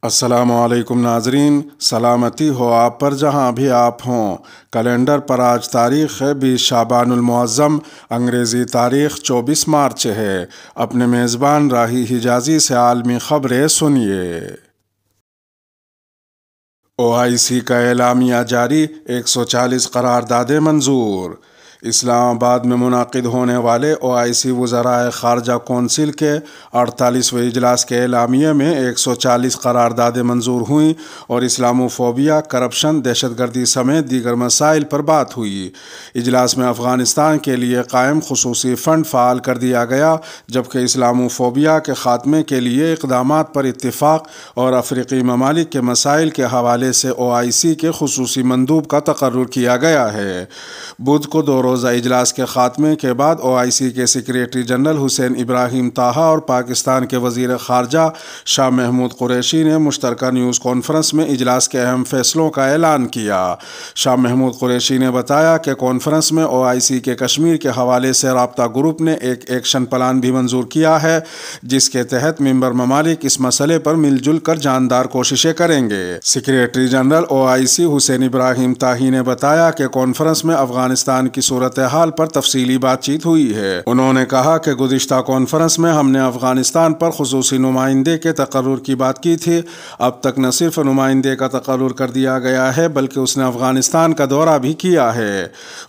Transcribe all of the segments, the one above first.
السلام علیکم ناظرین، سلامتی ہو آپ پر جہاں بھی آپ ہوں۔ کیلنڈر پر آج تاریخ ہے 20 شعبان المعظم، انگریزی تاریخ 24 مارچ ہے۔ اپنے میزبان راہی حجازی سے عالمی خبریں سنیے۔ OIC کا اعلامیہ جاری، 140 قراردادیں منظور۔ اسلام آباد میں منعقد ہونے والے OIC وزرائے خارجہ کونسل کے 48ویں اجلاس کے اعلامیے میں 140 قراردادیں منظور ہوئیں اور اسلاموفوبیا، کرپشن، دہشت گردی سمیت دیگر مسائل پر بات ہوئی۔ اجلاس میں افغانستان کے لیے قائم خصوصی فنڈ فعال کر دیا گیا، جبکہ اسلاموفوبیا کے خاتمے کے لیے اقدامات پر اتفاق اور افریقی ممالک کے مسائل کے حوالے سے OIC کے خصوصی مندوب کا تقرر کیا گیا ہے۔ بدھ کو 2 روزہ اجلاس کے خاتمے کے بعد OIC کے سیکریٹری جنرل حسین ابراہیم طاہا اور پاکستان کے وزیر خارجہ شاہ محمود قریشی نے مشترکہ نیوز کانفرنس میں اجلاس کے اہم فیصلوں کا اعلان کیا۔ شاہ محمود قریشی نے بتایا کہ کانفرنس میں OIC کے کشمیر کے حوالے سے رابطہ گروپ نے ایک ایکشن پلان بھی منظور کیا ہے، جس کے تحت ممبر ممالک اس مسئلے پر مل جل کر جاندار کوششیں کریں گے۔ سیکریٹری جنرل OIC حسین ابراہیم طاہی نے بتایا کہ کانفرنس میں افغانستان کی صورتحال پر تفصیلی بات چیت ہوئی ہے۔ انہوں نے کہا کہ گزشتہ کانفرنس میں ہم نے افغانستان پر خصوصی نمائندے کے تقرر کی بات کی تھی۔ اب تک نہ صرف نمائندے کا تقرر کر دیا گیا ہے بلکہ اس نے افغانستان کا دورہ بھی کیا ہے۔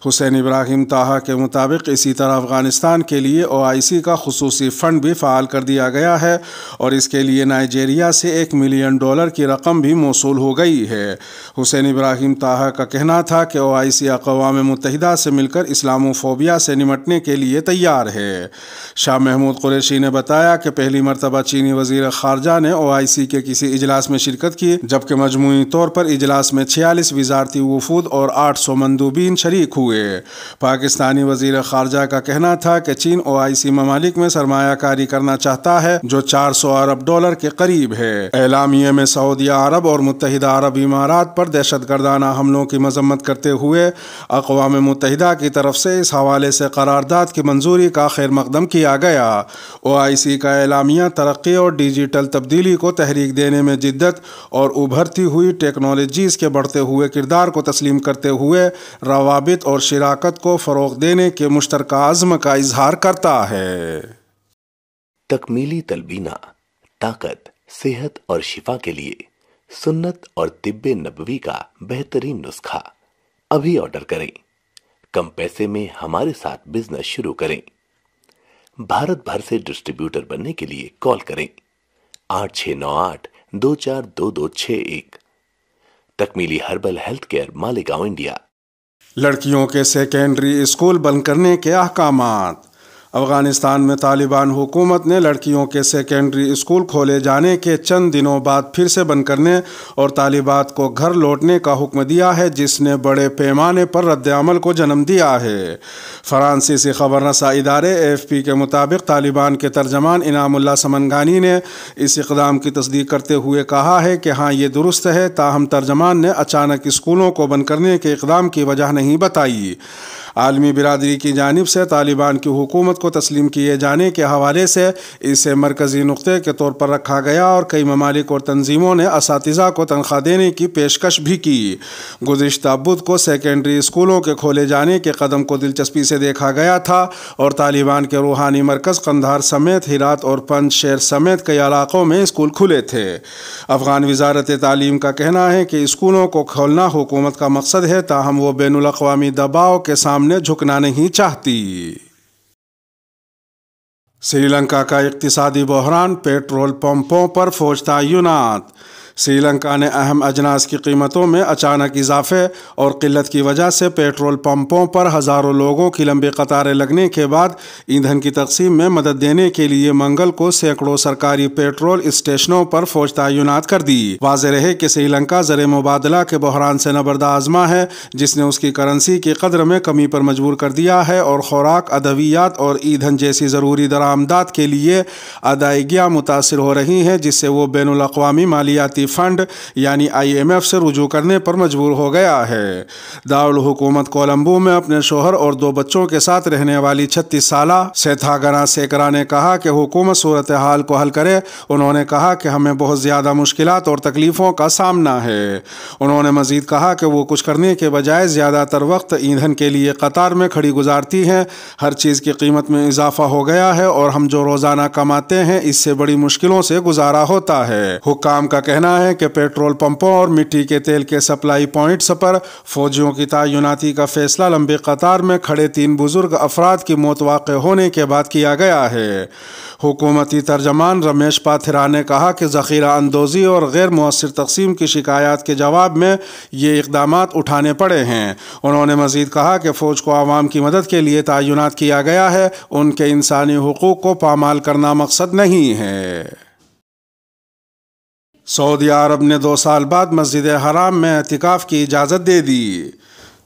حسین ابراہیم طاہا کے مطابق اسی طرح افغانستان کے لیے OIC کا خصوصی فنڈ بھی فعال کر دیا گیا ہے اور اس کے لیے نائجیریا سے $1 ملین کی رقم بھی موصول ہو گئی ہے۔ حسین ابراہیم طاہا کا کہنا تھا کہ OIC اقوام متحدہ سے مل کر اسلاموفوبیا سے نمٹنے کے لیے تیار ہے۔ شاہ محمود قریشی نے بتایا کہ پہلی مرتبہ چینی وزیر خارجہ نے OIC کے کسی اجلاس میں شرکت کی، جبکہ مجموعی طور پر اجلاس میں 46 وزارتی وفود اور 800 مندوبین شریک ہوئے۔ پاکستانی وزیر خارجہ کا کہنا تھا کہ چین OIC ممالک میں سرمایہ کاری کرنا چاہتا ہے، جو $400 ارب کے قریب ہے۔ اعلامیے میں سعودیہ عرب اور متحدہ عرب امارات پر دہشت گردانہ حملوں کی مذمت کرتے ہوئے اقوام متحدہ کی طرف سے اس حوالے سے قرارداد کی منظوری کا خیر مقدم کیا گیا۔ OIC کا اعلامیہ ترقی اور ڈیجیٹل تبدیلی کو تحریک دینے میں جدت اور ابھرتی ہوئی ٹیکنالوجیز کے بڑھتے ہوئے کردار کو تسلیم کرتے ہوئے روابط اور شراکت کو فروغ دینے کے مشترکہ عزم کا اظہار کرتا ہے۔ تکمیلی تلبینہ، طاقت، صحت اور شفا کے لیے سنت اور طب نبوی کا بہترین نسخہ ابھی آرڈر کریں۔ کم پیسے میں ہمارے ساتھ بزنس شروع کریں۔ بھارت بھر سے ڈسٹریبیوٹر بننے کے لیے کال کریں 8698242261۔ تکمیلی herbal health care, Malegaon, India. لڑکیوں کے سیکنڈری اسکول بند کرنے کے احکامات۔ افغانستان میں طالبان حکومت نے لڑکیوں کے سیکنڈری اسکول کھولے جانے کے چند دنوں بعد پھر سے بند کرنے اور طالبات کو گھر لوٹنے کا حکم دیا ہے، جس نے بڑے پیمانے پر رد عمل کو جنم دیا ہے۔ فرانسیسی خبر رساں ادارے AFP کے مطابق طالبان کے ترجمان انعام اللہ سمنگانی نے اس اقدام کی تصدیق کرتے ہوئے کہا ہے کہ ہاں، یہ درست ہے، تاہم ترجمان نے اچانک اسکولوں کو بند کرنے کے اقدام کی وجہ نہیں بتائی۔ عالمی برادری کی جانب سے طالبان کی حکومت کو تسلیم کیے جانے کے حوالے سے اسے مرکزی نقطے کے طور پر رکھا گیا اور کئی ممالک اور تنظیموں نے اساتذہ کو تنخواہ دینے کی پیشکش بھی کی۔ گزشتہ بدھ کو سیکنڈری اسکولوں کے کھولے جانے کے قدم کو دلچسپی سے دیکھا گیا تھا اور طالبان کے روحانی مرکز قندھار سمیت ہرات اور پنج شیر سمیت کئی علاقوں میں اسکول کھلے تھے۔ افغان وزارت تعلیم کا کہنا ہے کہ اسکولوں کو کھولنا حکومت کا مقصد ہے، تاہم وہ بین الاقوامی دباؤ کے سامنے جھکنا نہیں چاہتی۔ سری لنکا کا اقتصادی بحران، پیٹرول پمپوں پر فوج تعینات۔ سری لنکا نے اہم اجناس کی قیمتوں میں اچانک اضافے اور قلت کی وجہ سے پیٹرول پمپوں پر ہزاروں لوگوں کی لمبی قطاریں لگنے کے بعد ایندھن کی تقسیم میں مدد دینے کے لیے منگل کو سینکڑوں سرکاری پیٹرول اسٹیشنوں پر فوج تعینات کر دی۔ واضح رہے کہ سری لنکا زر مبادلہ کے بحران سے نبردہ آزما ہے، جس نے اس کی کرنسی کی قدر میں کمی پر مجبور کر دیا ہے اور خوراک، ادویات اور ایندھن جیسی ضروری درآمدات کے لیے ادائیگیاں متاثر ہو رہی ہیں، جس سے وہ بین الاقوامی مالیاتی فنڈ یعنی IMF سے رجوع کرنے پر مجبور ہو گیا ہے۔ دارالحکومت کولمبو میں اپنے شوہر اور 2 بچوں کے ساتھ رہنے والی 36 سالہ سیتھاگنا سیکرا نے کہا کہ حکومت صورتحال کو حل کرے۔ انہوں نے کہا کہ ہمیں بہت زیادہ مشکلات اور تکلیفوں کا سامنا ہے۔ انہوں نے مزید کہا کہ وہ کچھ کرنے کے بجائے زیادہ تر وقت ایندھن کے لیے قطار میں کھڑی گزارتی ہیں۔ ہر چیز کی قیمت میں اضافہ ہو گیا ہے اور ہم جو روزانہ کماتے ہیں اس سے بڑی مشکلوں سے گزارا ہوتا ہے۔ حکام کا کہنا ہے کہ پیٹرول پمپوں اور مٹی کے تیل کے سپلائی پوائنٹس پر فوجیوں کی تعیناتی کا فیصلہ لمبی قطار میں کھڑے 3 بزرگ افراد کی موت واقع ہونے کے بعد کیا گیا ہے۔ حکومتی ترجمان رمیش پاتھرا نے کہا کہ ذخیرہ اندوزی اور غیر مؤثر تقسیم کی شکایات کے جواب میں یہ اقدامات اٹھانے پڑے ہیں۔ انہوں نے مزید کہا کہ فوج کو عوام کی مدد کے لیے تعینات کیا گیا ہے، ان کے انسانی حقوق کو پامال کرنا مقصد نہیں ہے۔ سعودی عرب نے 2 سال بعد مسجد حرام میں اعتکاف کی اجازت دے دی۔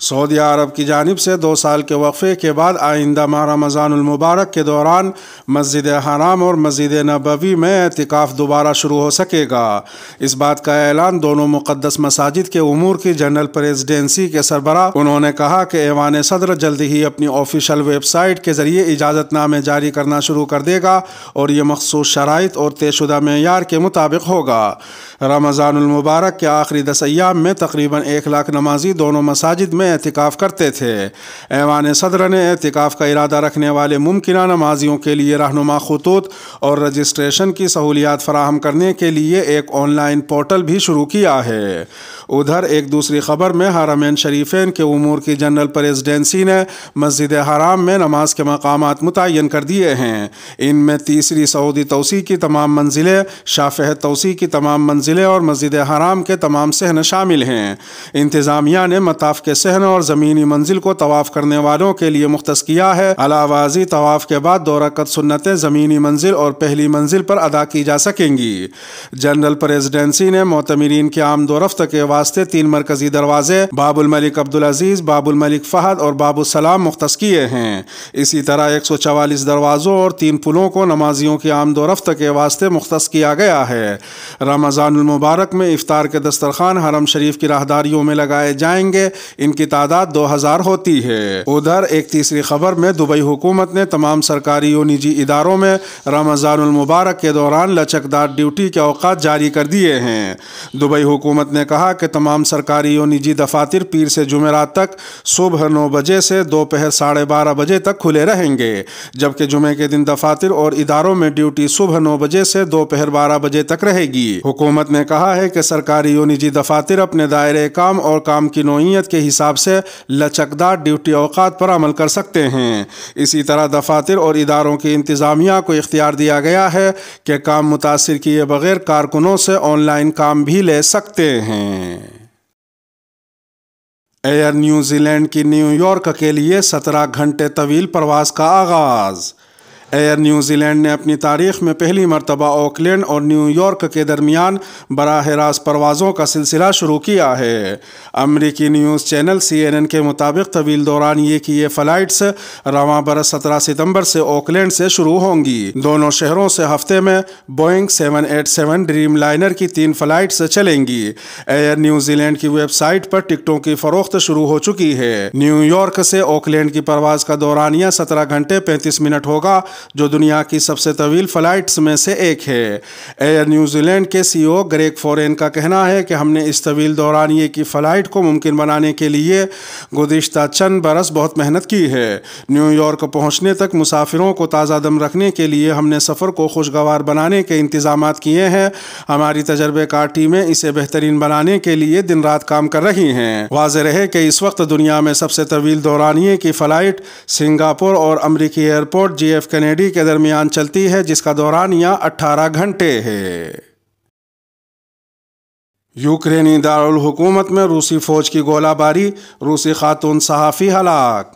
سعودی عرب کی جانب سے 2 سال کے وقفے کے بعد آئندہ ماہ رمضان المبارک کے دوران مسجد حرام اور مسجد نبوی میں اعتکاف دوبارہ شروع ہو سکے گا۔ اس بات کا اعلان دونوں مقدس مساجد کے امور کی جنرل پریزیڈنسی کے سربراہ انہوں نے کہا کہ ایوان صدر جلد ہی اپنی آفیشل ویب سائٹ کے ذریعے اجازت نامے جاری کرنا شروع کر دے گا اور یہ مخصوص شرائط اور طے شدہ معیار کے مطابق ہوگا۔ رمضان المبارک کے آخری 10 ایام میں تقریباً 1 لاکھ نمازی دونوں مساجد میں اعتکاف کرتے تھے۔ ایوان صدر نے اعتکاف کا ارادہ رکھنے والے ممکنہ نمازیوں کے لیے رہنما خطوط اور رجسٹریشن کی سہولیات فراہم کرنے کے لیے ایک آن لائن پورٹل بھی شروع کیا ہے۔ ادھر ایک دوسری خبر میں حرمین شریفین کے امور کی جنرل پریزیڈنسی نے مسجد حرام میں نماز کے مقامات متعین کر دیے ہیں۔ ان میں تیسری سعودی توسیع کی تمام منزلیں، شاہ توسیع کی تمام منزلیں اور مسجد حرام کے تمام صحن شامل ہیں۔ انتظامیہ نے مطاف کے صحن اور زمینی منزل کو طواف کرنے والوں کے لیے مختص کیا ہے۔ علاوہ ازیں طواف کے بعد 2 رکعت سنتیں زمینی منزل اور پہلی منزل پر ادا کی جا سکیں گی۔ جنرل پریزیڈنسی نے معتمرین کے آمد و رفت کے واسطے 3 مرکزی دروازے باب الملک عبدالعزیز، باب الملک فہد اور باب السلام مختص کیے ہیں۔ اسی طرح 144 دروازوں اور 3 پلوں کو نمازیوں کی آمد و رفت کے واسطے مختص کیا گیا ہے۔ رمضان المبارک میں افطار کے دسترخوان حرم شریف کی راہداریوں میں لگائے جائیں گے۔ ان کی تعداد 2000 ہوتی ہے۔ ادھر ایک تیسری خبر میں دبئی حکومت نے تمام سرکاری و نجی اداروں میں رمضان المبارک کے دوران لچکدار ڈیوٹی کے اوقات جاری کر دیے ہیں۔ دبئی حکومت نے کہا کہ تمام سرکاری و نجی دفاتر پیر سے جمعرات تک صبح 9 بجے سے دوپہر 12:30 بجے تک کھلے رہیں گے، جبکہ جمعے کے دن دفاتر اور اداروں میں ڈیوٹی صبح 9 بجے سے دوپہر 12 بجے تک رہے گی۔ حکومت نے کہا ہے کہ سرکاری و نجی دفاتر اپنے دائرے کام اور کام کی نوعیت کے حساب سے لچکدار ڈیوٹی اوقات پر عمل کر سکتے ہیں۔ اسی طرح دفاتر اور اداروں کی انتظامیہ کو اختیار دیا گیا ہے کہ کام متاثر کیے بغیر کارکنوں سے آن لائن کام بھی لے سکتے ہیں۔ ایئر نیوزی لینڈ کی نیو یارک کے لیے 17 گھنٹے طویل پرواز کا آغاز۔ ایئر نیوزی لینڈ نے اپنی تاریخ میں پہلی مرتبہ آکلینڈ اور نیو یارک کے درمیان براہ راست پروازوں کا سلسلہ شروع کیا ہے۔ امریکی نیوز چینل CNN کے مطابق طویل دورانیے کی یہ فلائٹس رواں برس 17 ستمبر سے آکلینڈ سے شروع ہوں گی۔ دونوں شہروں سے ہفتے میں بوئنگ 787 ڈریم لائنر کی 3 فلائٹس چلیں گی۔ ایئر نیوزی لینڈ کی ویب سائٹ پر ٹکٹوں کی فروخت شروع ہو چکی ہے۔ نیو یارک سے آکلینڈ کی پرواز کا دورانیہ 17 گھنٹے 35 منٹ ہوگا، جو دنیا کی سب سے طویل فلائٹس میں سے ایک ہے۔ ایئر نیوزی لینڈ کے CEO گریگ فورین کا کہنا ہے کہ ہم نے اس طویل دورانیے کی فلائٹ کو ممکن بنانے کے لیے گزشتہ چند برس بہت محنت کی ہے۔ نیو یارک پہنچنے تک مسافروں کو تازہ دم رکھنے کے لیے ہم نے سفر کو خوشگوار بنانے کے انتظامات کیے ہیں۔ ہماری تجربہ کار ٹیمیں اسے بہترین بنانے کے لیے دن رات کام کر رہی ہیں۔ واضح رہے کہ اس وقت دنیا میں سب سے طویل دورانیے کی فلائٹ سنگاپور اور امریکی ایئرپورٹ JF کینیڈی کے درمیان چلتی ہے، جس کا دورانیہ 18 گھنٹے ہے۔ یوکرینی دارالحکومت میں روسی فوج کی گولہ باری، روسی خاتون صحافی ہلاک۔